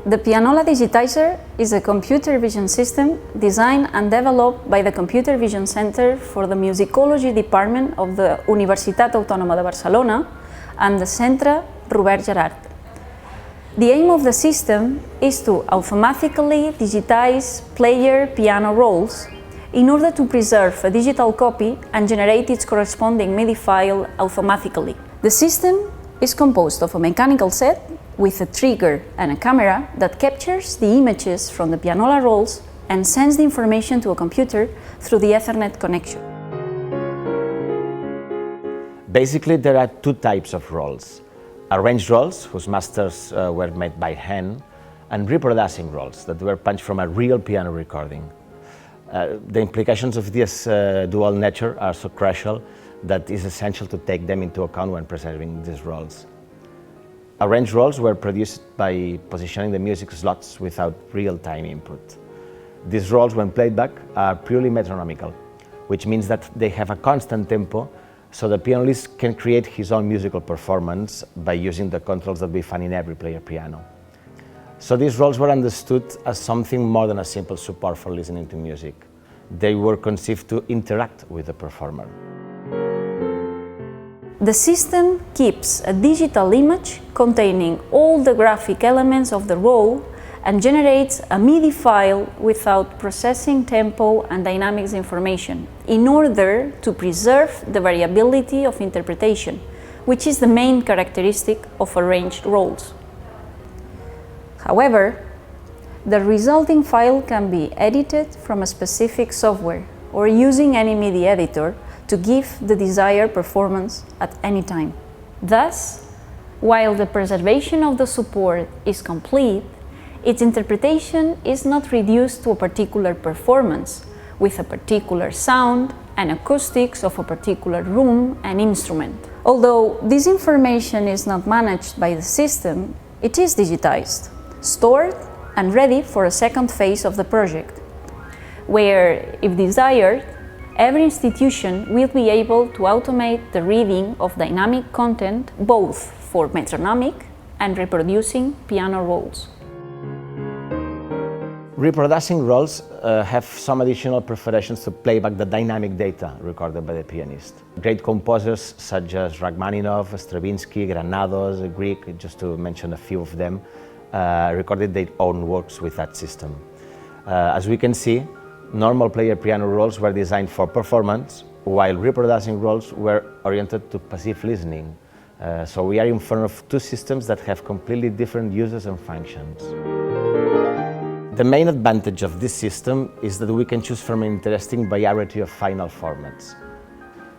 The Pianola Digitizer is a computer vision system designed and developed by the Computer Vision Center for the Musicology Department of the Universitat Autònoma de Barcelona and the Centre Robert Gerhard. The aim of the system is to automatically digitize player piano rolls in order to preserve a digital copy and generate its corresponding MIDI file automatically. The system is composed of a mechanical set with a trigger and a camera that captures the images from the pianola rolls and sends the information to a computer through the Ethernet connection. Basically, there are two types of rolls: arranged rolls, whose masters were made by hand, and reproducing rolls that were punched from a real piano recording. The implications of this dual nature are so crucial that it is essential to take them into account when preserving these rolls. Arranged rolls were produced by positioning the music slots without real-time input. These rolls, when played back, are purely metronomical, which means that they have a constant tempo, so the pianist can create his own musical performance by using the controls that we find in every player piano. So these rolls were understood as something more than a simple support for listening to music. They were conceived to interact with the performer. The system keeps a digital image containing all the graphic elements of the roll and generates a MIDI file without processing tempo and dynamics information in order to preserve the variability of interpretation, which is the main characteristic of arranged rolls. However, the resulting file can be edited from a specific software or using any MIDI editor to give the desired performance at any time. Thus, while the preservation of the support is complete, its interpretation is not reduced to a particular performance, with a particular sound and acoustics of a particular room and instrument. Although this information is not managed by the system, it is digitized, stored and ready for a second phase of the project, where, if desired, every institution will be able to automate the reading of dynamic content both for metronomic and reproducing piano rolls. Reproducing rolls have some additional preparations to play back the dynamic data recorded by the pianist. Great composers such as Rachmaninoff, Stravinsky, Granados, Grieg, just to mention a few of them, recorded their own works with that system. As we can see, normal player piano rolls were designed for performance, while reproducing rolls were oriented to passive listening. So we are in front of two systems that have completely different uses and functions. The main advantage of this system is that we can choose from an interesting variety of final formats.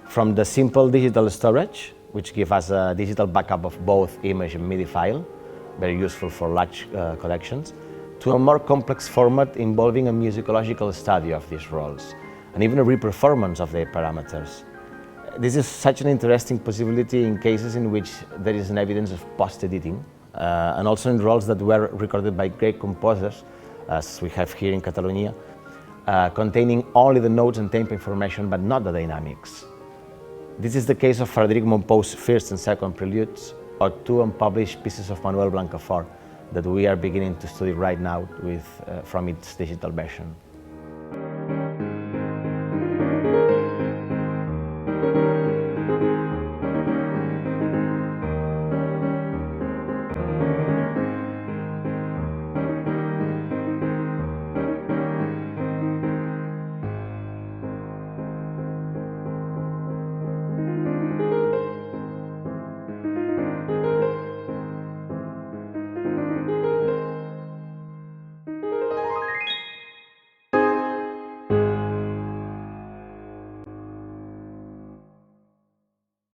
From the simple digital storage, which gives us a digital backup of both image and MIDI file, very useful for large collections, to a more complex format involving a musicological study of these rolls, and even a reperformance of their parameters. This is such an interesting possibility in cases in which there is an evidence of post-editing, and also in rolls that were recorded by great composers, as we have here in Catalonia, containing only the notes and tempo information, but not the dynamics. This is the case of Frédéric Mompou's first and second preludes, or two unpublished pieces of Manuel Blancafort, that we are beginning to study right now from its digital version.